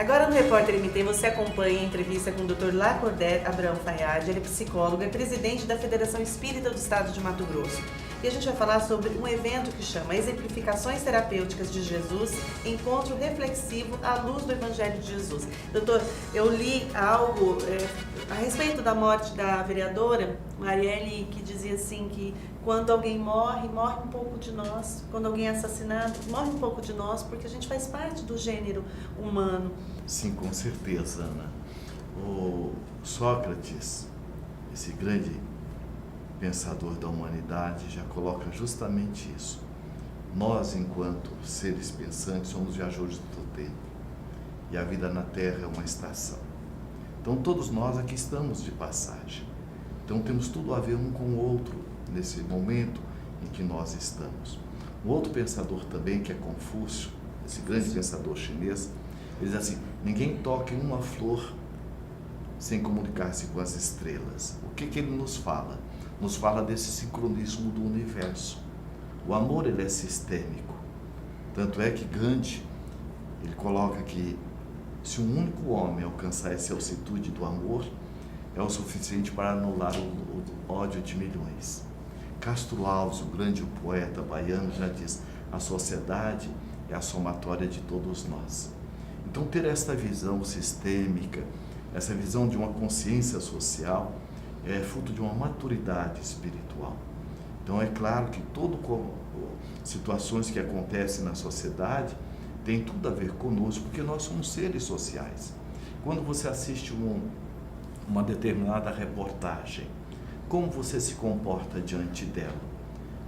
Agora no Repórter MT você acompanha a entrevista com o Dr. Lacordaire Abrão Fayad. Ele é psicólogo, é presidente da Federação Espírita do Estado de Mato Grosso. E a gente vai falar sobre um evento que chama Exemplificações Terapêuticas de Jesus, Encontro Reflexivo à Luz do Evangelho de Jesus. Doutor, eu li algo a respeito da morte da vereadora Marielle, que dizia assim que quando alguém morre, morre um pouco de nós. Quando alguém é assassinado, morre um pouco de nós, porque a gente faz parte do gênero humano. Sim, com certeza, Ana. O Sócrates, esse grande pensador da humanidade, já coloca justamente isso. Nós, enquanto seres pensantes, somos viajores do tempo. E a vida na Terra é uma estação. Então, todos nós aqui estamos de passagem. Então, temos tudo a ver um com o outro nesse momento em que nós estamos. Um outro pensador também, que é Confúcio, esse grande pensador chinês, ele diz assim: ninguém toca em uma flor sem comunicar-se com as estrelas. O que ele nos fala? Nos fala desse sincronismo do universo. O amor, ele é sistêmico. Tanto é que Gandhi, ele coloca que se um único homem alcançar essa altitude do amor, é o suficiente para anular o ódio de milhões. Castro Alves, o grande poeta baiano, já diz: a sociedade é a somatória de todos nós. Então, ter esta visão sistêmica, essa visão de uma consciência social, é fruto de uma maturidade espiritual. Então, é claro que situações que acontecem na sociedade tem tudo a ver conosco, porque nós somos seres sociais. Quando você assiste uma determinada reportagem, como você se comporta diante dela?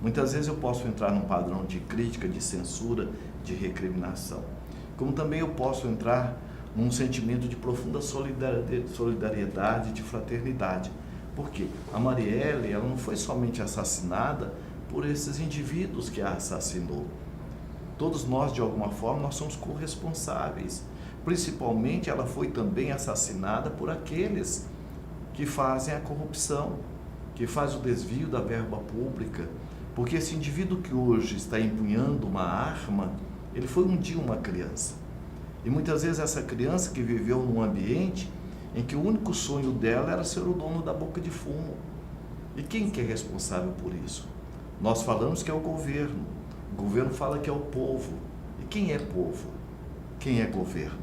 Muitas vezes eu posso entrar num padrão de crítica, de censura, de recriminação. Como também eu posso entrar num sentimento de profunda solidariedade, de fraternidade. Porque a Marielle, ela não foi somente assassinada por esses indivíduos que a assassinou. Todos nós, de alguma forma, nós somos corresponsáveis. Principalmente, ela foi também assassinada por aqueles que fazem a corrupção, que faz o desvio da verba pública, porque esse indivíduo que hoje está empunhando uma arma, ele foi um dia uma criança. E muitas vezes essa criança que viveu num ambiente em que o único sonho dela era ser o dono da boca de fumo. E quem que é responsável por isso? Nós falamos que é o governo fala que é o povo. E quem é povo? Quem é governo?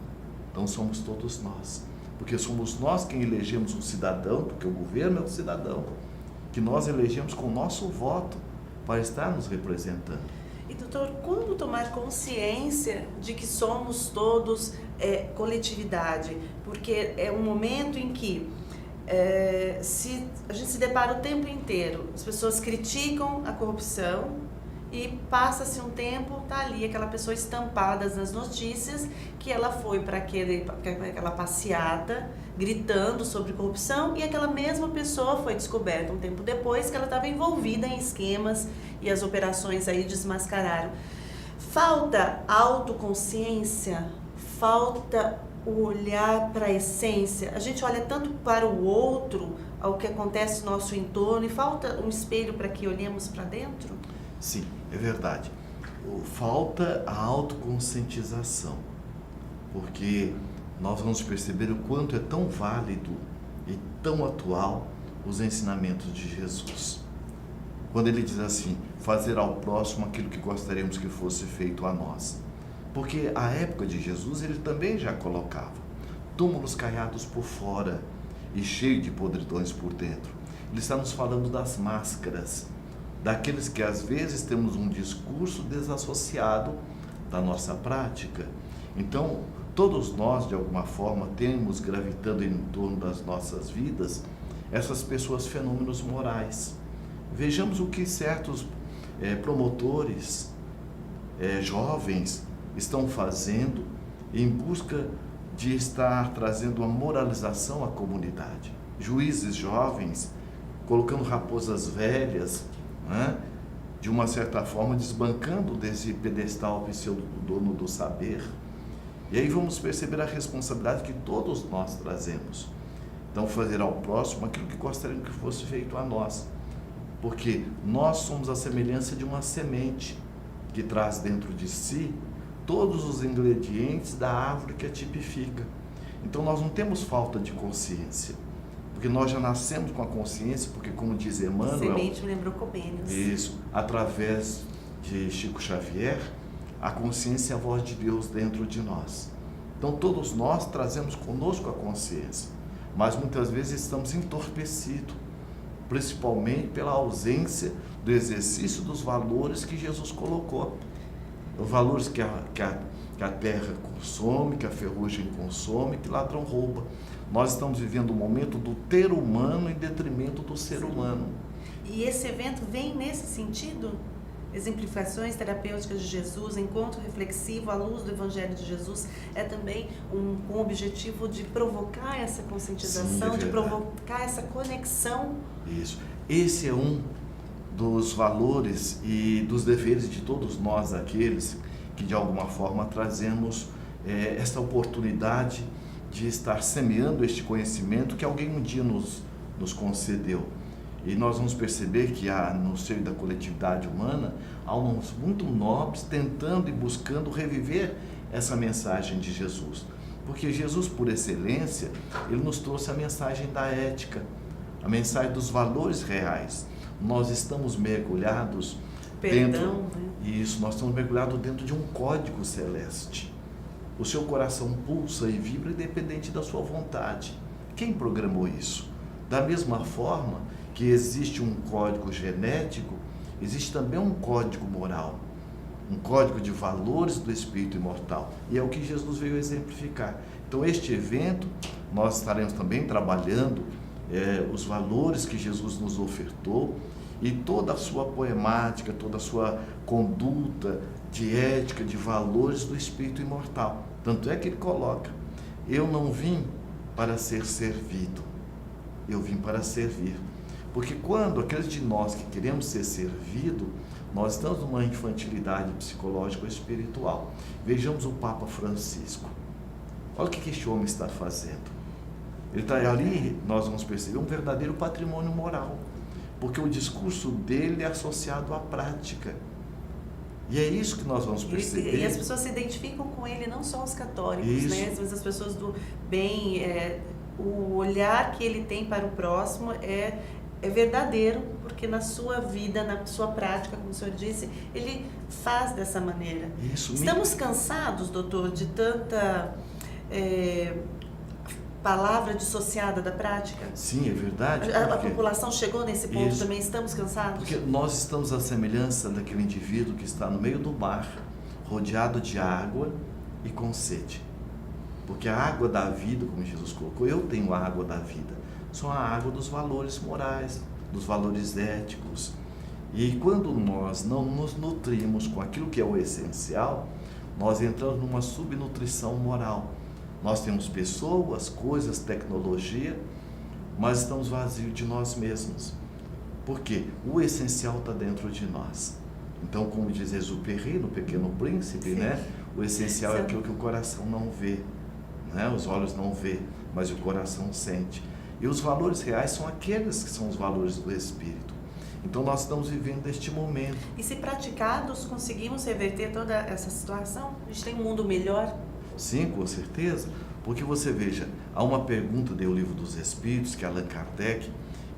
Então somos todos nós. Porque somos nós quem elegemos o cidadão, porque o governo é o cidadão, que nós elegemos com o nosso voto para estar nos representando. E doutor, como tomar consciência de que somos todos coletividade? Porque é um momento em que a gente se depara o tempo inteiro, as pessoas criticam a corrupção e passa-se um tempo, tá ali aquela pessoa estampada nas notícias que ela foi para aquela passeata gritando sobre corrupção, e aquela mesma pessoa foi descoberta um tempo depois que ela estava envolvida em esquemas e as operações aí desmascararam. Falta autoconsciência, falta o olhar para a essência. A gente olha tanto para o outro, ao que acontece no nosso entorno, e falta um espelho para que olhemos para dentro? Sim, é verdade. Falta a autoconscientização, porque nós vamos perceber o quanto é tão válido e tão atual os ensinamentos de Jesus. Quando ele diz assim: fazer ao próximo aquilo que gostaríamos que fosse feito a nós. Porque a época de Jesus ele também já colocava túmulos caiados por fora e cheio de podridões por dentro. Ele está nos falando das máscaras, daqueles que às vezes temos um discurso desassociado da nossa prática. Então, todos nós, de alguma forma, temos gravitando em torno das nossas vidas essas pessoas, fenômenos morais. Vejamos o que certos promotores, jovens, estão fazendo em busca de estar trazendo uma moralização à comunidade. Juízes jovens colocando raposas velhas, de uma certa forma desbancando desse pedestal pseudo-dono do saber. E aí vamos perceber a responsabilidade que todos nós trazemos. Então, fazer ao próximo aquilo que gostaríamos que fosse feito a nós. Porque nós somos a semelhança de uma semente que traz dentro de si todos os ingredientes da árvore que a tipifica. Então nós não temos falta de consciência, porque nós já nascemos com a consciência, porque como diz Emmanuel... Semente me lembrou Comênios. Isso, através de Chico Xavier, a consciência é a voz de Deus dentro de nós. Então todos nós trazemos conosco a consciência, mas muitas vezes estamos entorpecidos, principalmente pela ausência do exercício dos valores que Jesus colocou. Os valores que a terra consome, que a ferrugem consome, que o ladrão rouba. Nós estamos vivendo um momento do ter humano em detrimento do ser humano. E esse evento vem nesse sentido? Exemplificações terapêuticas de Jesus, encontro reflexivo à luz do Evangelho de Jesus, é também com o objetivo de provocar essa conscientização, de provocar essa conexão. Isso. Esse é um dos valores e dos deveres de todos nós, aqueles que de alguma forma trazemos esta oportunidade de estar semeando este conhecimento que alguém um dia nos concedeu. E nós vamos perceber que no seio da coletividade humana, há uns muito nobres tentando e buscando reviver essa mensagem de Jesus. Porque Jesus, por excelência, ele nos trouxe a mensagem da ética, a mensagem dos valores reais. Nós estamos mergulhados nós estamos mergulhados dentro de um código celeste. O seu coração pulsa e vibra independente da sua vontade. Quem programou isso? Da mesma forma que existe um código genético, existe também um código moral, um código de valores do espírito imortal. E é o que Jesus veio exemplificar. Então, este evento, nós estaremos também trabalhando os valores que Jesus nos ofertou e toda a sua poemática, toda a sua conduta de ética, de valores do espírito imortal. Tanto é que ele coloca: eu não vim para ser servido, eu vim para servir. Porque quando aqueles de nós que queremos ser servidos, nós estamos numa infantilidade psicológica ou espiritual. Vejamos o Papa Francisco. Olha o que este homem está fazendo. Ele está ali, nós vamos perceber, um verdadeiro patrimônio moral. Porque o discurso dele é associado à prática. E é isso que nós vamos perceber. E as pessoas se identificam com ele, não só os católicos, né? Mas as pessoas do bem, o olhar que ele tem para o próximo é verdadeiro, porque na sua vida, na sua prática, como o senhor disse, ele faz dessa maneira. Estamos cansados, doutor, de tanta palavra dissociada da prática? Sim, é verdade. A população chegou nesse ponto também, estamos cansados? Porque nós estamos à semelhança daquele indivíduo que está no meio do mar, rodeado de água e com sede. Porque a água da vida, como Jesus colocou, eu tenho a água da vida, são a água dos valores morais, dos valores éticos. E quando nós não nos nutrimos com aquilo que é o essencial, nós entramos numa subnutrição moral. Nós temos pessoas, coisas, tecnologia, mas estamos vazios de nós mesmos. Por quê? O essencial está dentro de nós. Então, como diz Exupéry no Pequeno Príncipe, né? O essencial é aquilo que o coração não vê, né? Os olhos não vê, mas o coração sente. E os valores reais são aqueles que são os valores do Espírito. Então, nós estamos vivendo este momento. E se praticados, conseguimos reverter toda essa situação? A gente tem um mundo melhor? Sim, com certeza, porque você veja, há uma pergunta do Livro dos Espíritos, que Allan Kardec,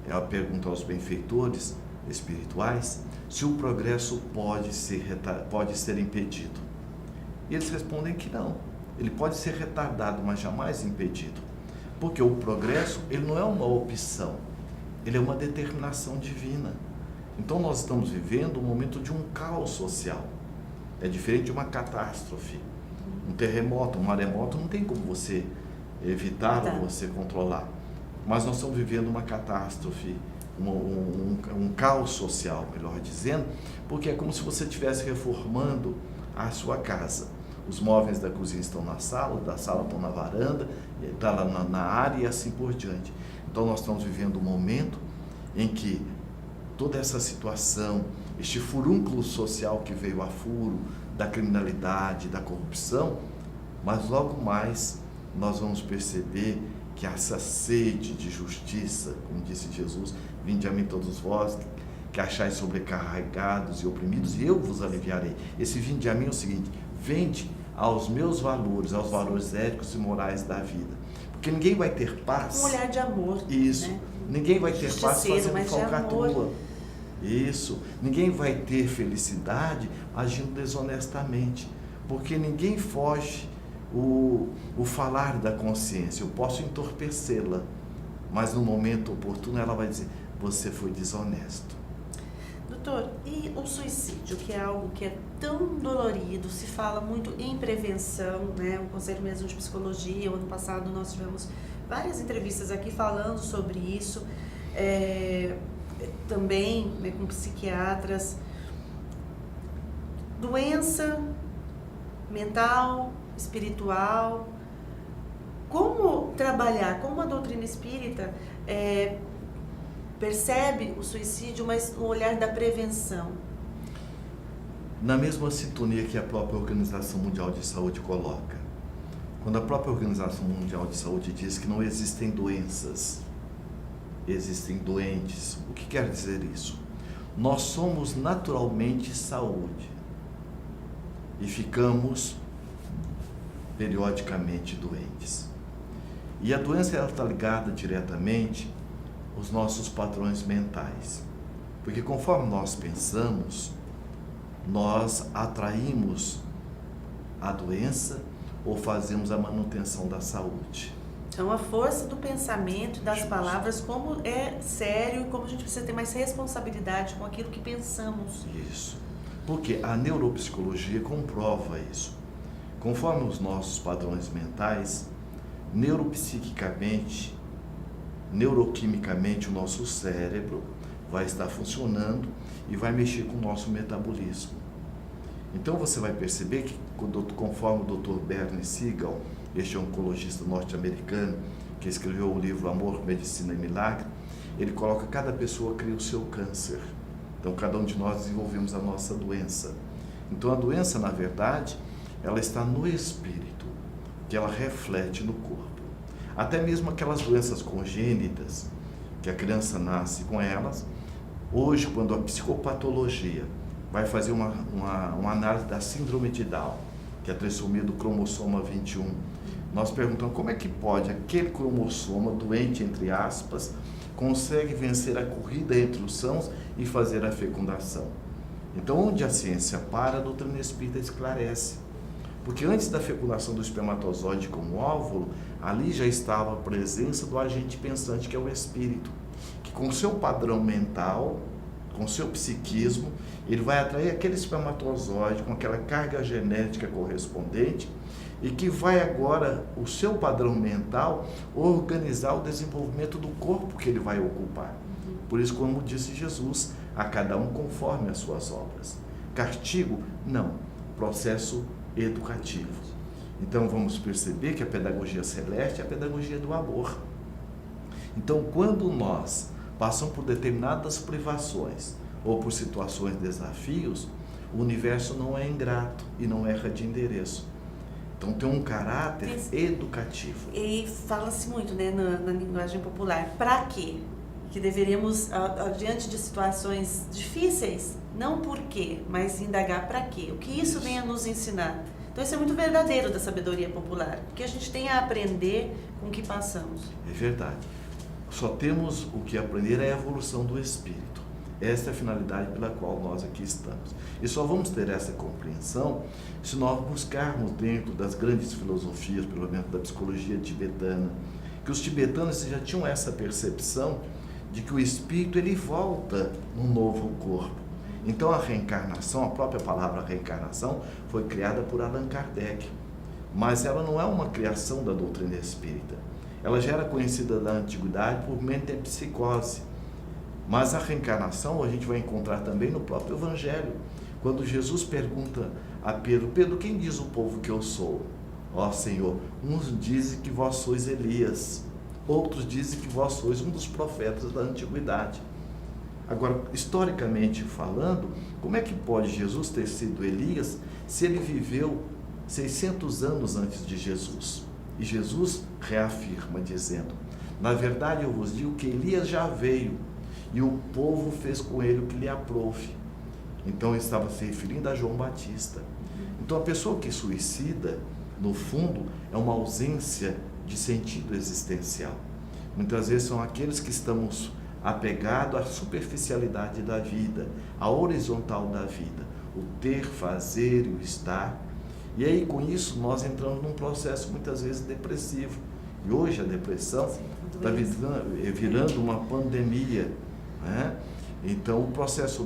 é a pergunta aos benfeitores espirituais, se o progresso pode ser impedido. E eles respondem que não, ele pode ser retardado, mas jamais impedido, porque o progresso, ele não é uma opção, ele é uma determinação divina. Então nós estamos vivendo um momento de um caos social, é diferente de uma catástrofe. Um terremoto, um maremoto, não tem como você evitar ou você controlar. Mas nós estamos vivendo uma catástrofe, um caos social, melhor dizendo, porque é como se você estivesse reformando a sua casa. Os móveis da cozinha estão na sala, da sala estão na varanda, está lá na área e assim por diante. Então nós estamos vivendo um momento em que toda essa situação, este furúnculo social que veio a furo, da criminalidade, da corrupção, mas logo mais nós vamos perceber que essa sede de justiça, como disse Jesus, vinde a mim todos vós, que achais sobrecarregados e oprimidos, e eu vos aliviarei. Esse vinde a mim é o seguinte: vende aos meus valores, aos valores éticos e morais da vida. Porque ninguém vai ter paz. Um olhar de amor. Isso. Né? Ninguém vai ter paz fazendo mas falcatrua. Isso. Ninguém vai ter felicidade agindo desonestamente. Porque ninguém foge o falar da consciência. Eu posso entorpecê-la, mas no momento oportuno ela vai dizer: você foi desonesto. Doutor, e o suicídio, que é algo que é tão dolorido, se fala muito em prevenção, né? O Conselho mesmo de Psicologia, o ano passado nós tivemos várias entrevistas aqui falando sobre isso, também, né, com psiquiatras. Doença mental, espiritual, como trabalhar, como a doutrina espírita percebe o suicídio, mas no olhar da prevenção? Na mesma sintonia que a própria Organização Mundial de Saúde coloca. Quando a própria Organização Mundial de Saúde diz que não existem doenças, existem doentes. O que quer dizer isso? Nós somos naturalmente saúde e ficamos periodicamente doentes. E a doença está ligada diretamente aos nossos padrões mentais. Porque conforme nós pensamos, nós atraímos a doença ou fazemos a manutenção da saúde. Então, a força do pensamento e das palavras, como é sério, como a gente precisa ter mais responsabilidade com aquilo que pensamos. Isso. Porque a neuropsicologia comprova isso. Conforme os nossos padrões mentais, neuropsiquicamente, neuroquimicamente, o nosso cérebro vai estar funcionando e vai mexer com o nosso metabolismo. Então você vai perceber que, conforme o Dr. Bernie Siegel, este oncologista norte-americano, que escreveu o livro Amor, Medicina e Milagre, ele coloca que cada pessoa cria o seu câncer. Então cada um de nós desenvolvemos a nossa doença. Então a doença, na verdade, ela está no espírito, que ela reflete no corpo. Até mesmo aquelas doenças congênitas, que a criança nasce com elas, hoje, quando a psicopatologia vai fazer uma análise da síndrome de Down, que é a trissomia do cromossoma 21, nós perguntamos como é que pode aquele cromossoma doente, entre aspas, consegue vencer a corrida entre os sãos e fazer a fecundação. Então, onde a ciência para, a doutrina espírita esclarece. Porque antes da fecundação do espermatozoide como óvulo, ali já estava a presença do agente pensante, que é o espírito, que com seu padrão mental, com seu psiquismo, ele vai atrair aquele espermatozoide com aquela carga genética correspondente e que vai agora, o seu padrão mental, organizar o desenvolvimento do corpo que ele vai ocupar. Por isso, como disse Jesus, a cada um conforme as suas obras. Castigo? Não. Processo educativo. Então vamos perceber que a pedagogia celeste é a pedagogia do amor. Então, quando nós passamos por determinadas privações ou por situações de desafios, o universo não é ingrato e não erra de endereço. Então tem um caráter educativo. E fala-se muito, né, na linguagem popular, para quê? Que deveríamos, diante de situações difíceis, não por quê, mas indagar para quê. O que isso vem a nos ensinar. Então isso é muito verdadeiro da sabedoria popular, porque a gente tem a aprender com o que passamos. É verdade. Só temos o que aprender é a evolução do espírito. Essa é a finalidade pela qual nós aqui estamos. E só vamos ter essa compreensão se nós buscarmos dentro das grandes filosofias, pelo menos da psicologia tibetana, que os tibetanos já tinham essa percepção de que o espírito ele volta num novo corpo. Então a reencarnação, a própria palavra reencarnação, foi criada por Allan Kardec, mas ela não é uma criação da doutrina espírita. Ela já era conhecida da antiguidade por metempsicose. Mas a reencarnação a gente vai encontrar também no próprio Evangelho, quando Jesus pergunta a Pedro: Pedro, quem diz o povo que eu sou? Ó Senhor, uns dizem que vós sois Elias, outros dizem que vós sois um dos profetas da antiguidade. Agora, historicamente falando, como é que pode Jesus ter sido Elias se ele viveu 600 anos antes de Jesus? E Jesus reafirma dizendo: na verdade eu vos digo que Elias já veio e o povo fez com ele o que lhe aprouve. Então ele estava se referindo a João Batista. Então a pessoa que suicida, no fundo, é uma ausência de sentido existencial. Muitas vezes são aqueles que estamos apegados à superficialidade da vida, à horizontal da vida, o ter, fazer e o estar. E aí com isso nós entramos num processo muitas vezes depressivo. E hoje a depressão está virando uma pandemia, né? Então o processo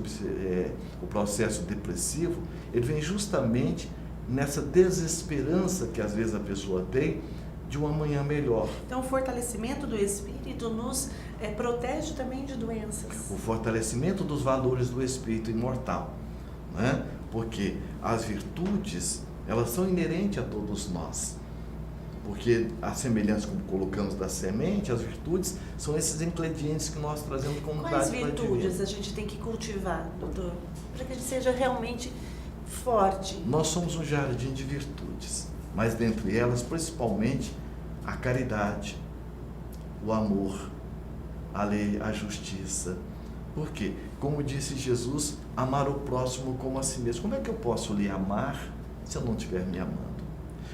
depressivo, ele vem justamente nessa desesperança que às vezes a pessoa tem de um amanhã melhor. Então o fortalecimento do espírito nos protege também de doenças. O fortalecimento dos valores do espírito imortal, né? Porque as virtudes, elas são inerentes a todos nós. Porque a semelhança, como colocamos da semente, as virtudes são esses ingredientes que nós trazemos como Quais virtudes a gente tem que cultivar, doutor, para que a gente seja realmente forte? Nós somos um jardim de virtudes, mas dentre elas, principalmente, a caridade, o amor, a lei, a justiça. Por quê? Como disse Jesus, amar o próximo como a si mesmo. Como é que eu posso lhe amar se eu não estiver me amando?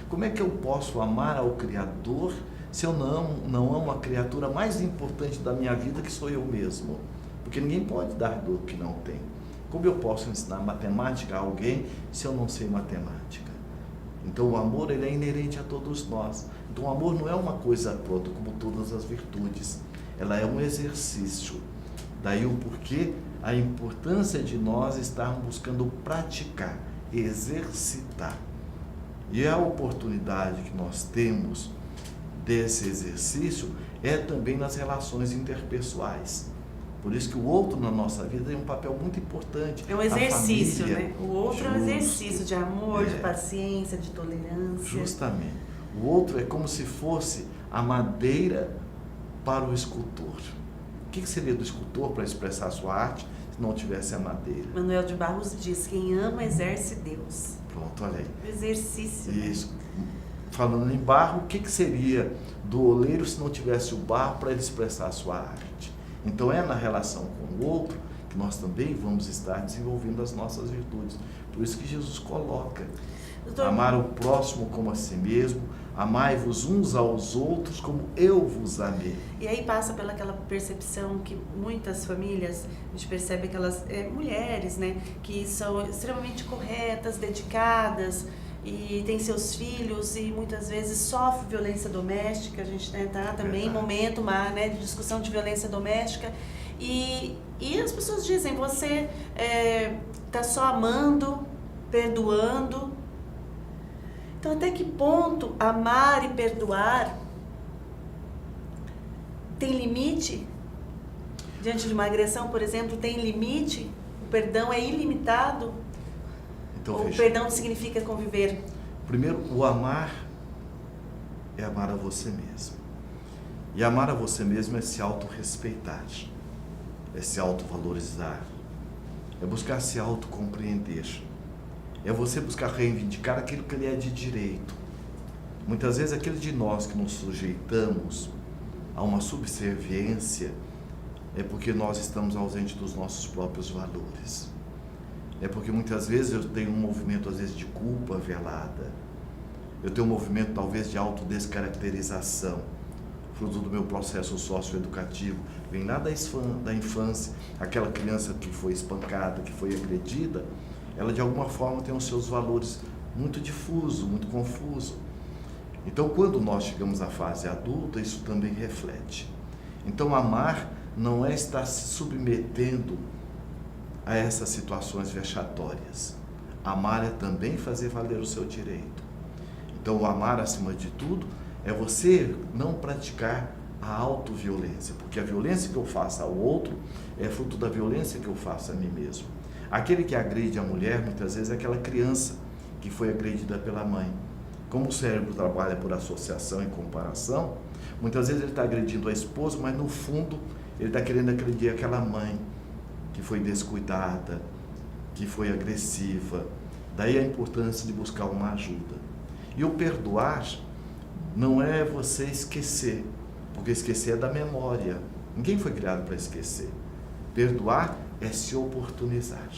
Como é que eu posso amar ao Criador se eu não amo a criatura mais importante da minha vida, que sou eu mesmo? Porque ninguém pode dar do que não tem. Como eu posso ensinar matemática a alguém se eu não sei matemática? Então o amor, ele é inerente a todos nós. Então o amor não é uma coisa pronta, como todas as virtudes. Ela é um exercício. Daí o porquê, a importância de nós estarmos buscando praticar, exercitar. E a oportunidade que nós temos desse exercício é também nas relações interpessoais. Por isso que o outro na nossa vida tem um papel muito importante. É um exercício, família, né? O outro é um exercício de amor, de paciência, de tolerância. Justamente. O outro é como se fosse a madeira para o escultor. O que seria do escultor para expressar a sua arte se não tivesse a madeira? Manuel de Barros diz, quem ama exerce Deus. Pronto, olha aí. O exercício. Isso. Falando em barro, o que seria do oleiro se não tivesse o barro para ele expressar a sua arte? Então é na relação com o outro que nós também vamos estar desenvolvendo as nossas virtudes. Por isso que Jesus coloca, doutor, amar o próximo como a si mesmo, amai-vos uns aos outros como eu vos amei. E aí passa pelaquela percepção que muitas famílias, a gente percebe aquelas mulheres, né, que são extremamente corretas, dedicadas, e tem seus filhos e muitas vezes sofre violência doméstica. A gente está também em momento de discussão de violência doméstica e as pessoas dizem, você está só amando, perdoando. Então até que ponto amar e perdoar tem limite? Diante de uma agressão, por exemplo, tem limite? O perdão é ilimitado? Então, o perdão significa conviver? Primeiro, o amar é amar a você mesmo. E amar a você mesmo é se autorrespeitar, é se autovalorizar, é buscar se autocompreender, é você buscar reivindicar aquilo que lhe é de direito. Muitas vezes aquele de nós que nos sujeitamos a uma subserviência é porque nós estamos ausentes dos nossos próprios valores. É porque muitas vezes eu tenho um movimento, às vezes, de culpa velada. Eu tenho um movimento, talvez, de autodescaracterização, fruto do meu processo socioeducativo. Vem lá da infância, aquela criança que foi espancada, que foi agredida, ela, de alguma forma, tem os seus valores muito difusos, muito confusos. Então, quando nós chegamos à fase adulta, isso também reflete. Então, amar não é estar se submetendo a essas situações vexatórias. Amar é também fazer valer o seu direito. Então, o amar, acima de tudo, é você não praticar a autoviolência, porque a violência que eu faço ao outro é fruto da violência que eu faço a mim mesmo. Aquele que agride a mulher, muitas vezes, é aquela criança que foi agredida pela mãe. Como o cérebro trabalha por associação e comparação, muitas vezes ele está agredindo a esposa, mas no fundo ele está querendo agredir aquela mãe que foi descuidada, que foi agressiva. Daí a importância de buscar uma ajuda. E o perdoar não é você esquecer, porque esquecer é da memória. Ninguém foi criado para esquecer. Perdoar é se oportunizar.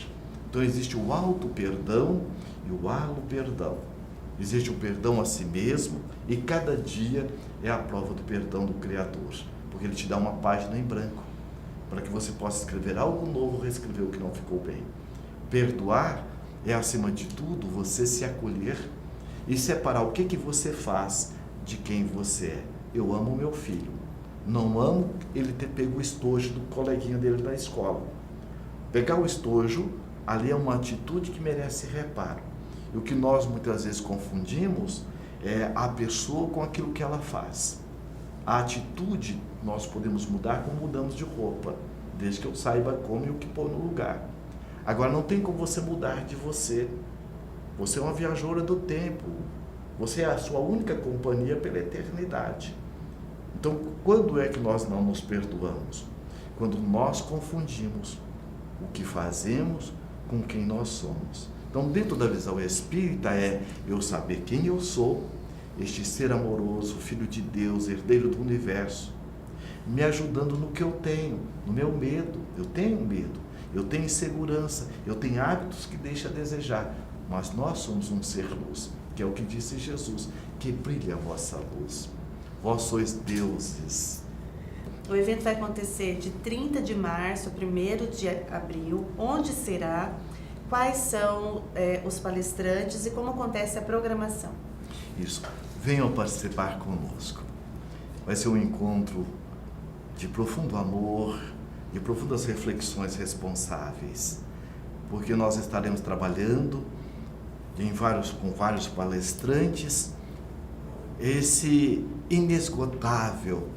Então existe o auto-perdão e o perdão. Existe o perdão a si mesmo e cada dia é a prova do perdão do Criador, porque ele te dá uma página em branco, para que você possa escrever algo novo, reescrever o que não ficou bem. Perdoar é, acima de tudo, você se acolher e separar o que você faz de quem você é. Eu amo meu filho, não amo ele ter pego o estojo do coleguinha dele da escola. Pegar o estojo, ali é uma atitude que merece reparo. E o que nós muitas vezes confundimos é a pessoa com aquilo que ela faz. A atitude nós podemos mudar como mudamos de roupa, desde que eu saiba como e o que pôr no lugar. Agora, não tem como você mudar de você. Você é uma viajora do tempo. Você é a sua única companhia pela eternidade. Então, quando é que nós não nos perdoamos? Quando nós confundimos o que fazemos com quem nós somos. Então, dentro da visão espírita é eu saber quem eu sou, este ser amoroso, filho de Deus, herdeiro do universo, me ajudando no que eu tenho, no meu medo. Eu tenho medo, eu tenho insegurança, eu tenho hábitos que deixam a desejar, mas nós somos um ser luz, que é o que disse Jesus, que brilhe a vossa luz. Vós sois deuses. O evento vai acontecer de 30 de março a 1º de abril. Onde será? Quais são os palestrantes e como acontece a programação? Isso. Venham participar conosco. Vai ser um encontro de profundo amor e profundas reflexões responsáveis, porque nós estaremos trabalhando com vários palestrantes esse inesgotável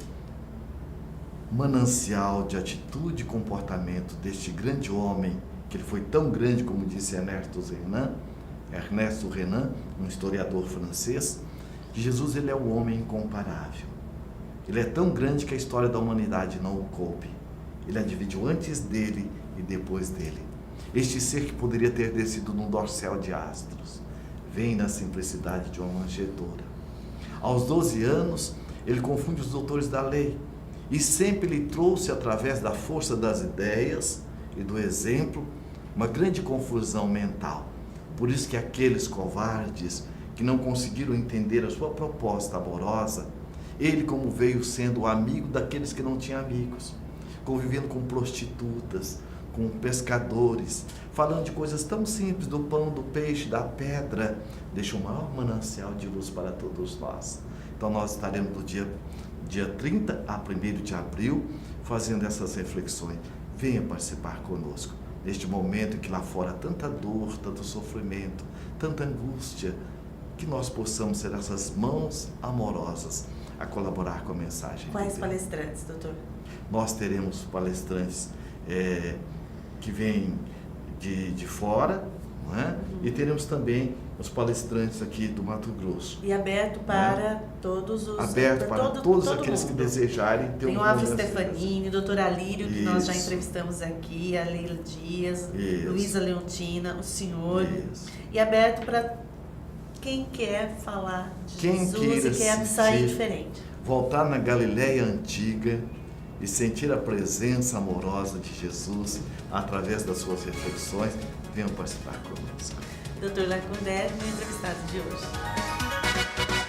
manancial de atitude e comportamento deste grande homem, que ele foi tão grande como disse Ernesto Renan, um historiador francês, que Jesus ele é um homem incomparável. Ele é tão grande que a história da humanidade não o coube. Ele a dividiu antes dele e depois dele. Este ser que poderia ter descido num dorsal de astros, vem na simplicidade de uma manjedoura. Aos 12 anos, ele confunde os doutores da lei e sempre lhe trouxe, através da força das ideias e do exemplo, uma grande confusão mental. Por isso que aqueles covardes que não conseguiram entender a sua proposta amorosa, ele como veio sendo o amigo daqueles que não tinham amigos, convivendo com prostitutas, com pescadores, falando de coisas tão simples, do pão, do peixe, da pedra, deixa um maior manancial de luz para todos nós. Então nós estaremos no dia 30 a 1º de abril, fazendo essas reflexões. Venha participar conosco, neste momento em que lá fora há tanta dor, tanto sofrimento, tanta angústia, que nós possamos ser essas mãos amorosas a colaborar com a mensagem. Quais palestrantes, doutor? Nós teremos palestrantes que vêm de fora, não é? E teremos também os palestrantes aqui do Mato Grosso. E aberto para todos os... Aberto para todos aqueles que desejarem ter Tem o Alves Stefanini, o doutor Alírio, que nós já entrevistamos aqui, a Leila Dias, Luísa Leontina, o senhor. Isso. E aberto para quem quer falar de Jesus e quer sair diferente. Voltar na Galileia antiga e sentir a presença amorosa de Jesus através das suas reflexões, venham participar conosco. Dr. Lacondé, meu entrevistado de hoje.